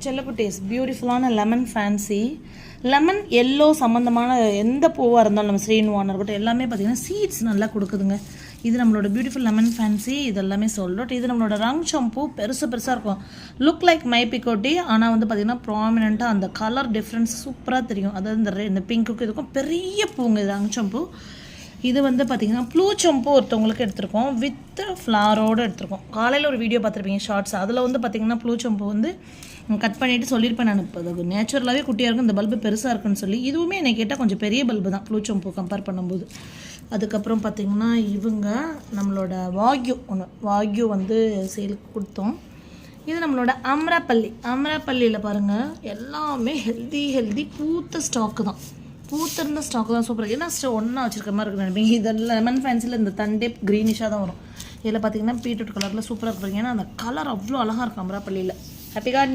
செல்லக்குட்டீஸ் பியூட்டிஃபுல்லான lemon fancy lemon yellow சம்மந்தமான எந்த பூவாக இருந்தாலும் நம்ம ஸ்ரீன்வான் இருக்கட்டும் எல்லாமே பார்த்திங்கன்னா சீட்ஸ் நல்லா கொடுக்குதுங்க. இது நம்மளோட பியூட்டிஃபுல் லெமன் ஃபேன்சி, இது எல்லாமே சொல்கிறோம். இது நம்மளோட ரங் ஷாம்பூ பெருசாக இருக்கும். லுக் லைக் மை பிகோட்டி, ஆனால் வந்து பார்த்திங்கன்னா ப்ராமினெண்ட்டாக அந்த கலர் டிஃப்ரென்ஸ் சூப்பராக தெரியும். அதாவது இந்த பிங்க்குக்கு இதுக்கும் பெரிய பூங்க இது ரங் ஷாம்பூ. இது வந்து பார்த்திங்கன்னா ப்ளூ ஷாம்பூ ஒருத்தவங்களுக்கு எடுத்திருக்கோம், வித் ஃப்ளாரோடு எடுத்திருக்கோம். காலையில் ஒரு வீடியோ பார்த்துருப்பீங்க ஷார்ட்ஸ், அதில் வந்து பார்த்திங்கன்னா ப்ளூ ஷாம்பூ வந்து கட் பண்ணிவிட்டு சொல்லியிருப்பேன் நான். இப்போ அது நேச்சுரலாகவே குட்டியாக இருக்கும், இந்த பல்பு பெருசாக இருக்குன்னு சொல்லி. இதுவுமே என்னை கேட்டால் கொஞ்சம் பெரிய பல்பு தான் ப்ளூ ஷாம்பூ கம்பேர் பண்ணும்போது. அதுக்கப்புறம் பார்த்திங்கன்னா இவங்க நம்மளோட வாக்யூ வந்து சேலுக்கு கொடுத்தோம். இது நம்மளோட அம்ராப்பள்ளியில் பாருங்கள் எல்லாமே ஹெல்தி பூத்த ஸ்டாக்கு தான், பூத்திருந்த ஸ்டாக்கு தான் சூப்பராக. ஏன்னா ஒன்றா வச்சுருக்க மாதிரி இருக்குது நினைப்பீங்க. இதெல்லாம் லெமன் ஃபேன்சியில் இந்த தண்டே க்ரீனிஷாக தான் வரும். இதில் பார்த்திங்கன்னா பீட்ரூட் கலரில் சூப்பராக இருப்பாங்க. ஏன்னா அந்த கலர் அவ்வளோ அழகாக இருக்கும் அம்ராப்பள்ளியில். Happy garden.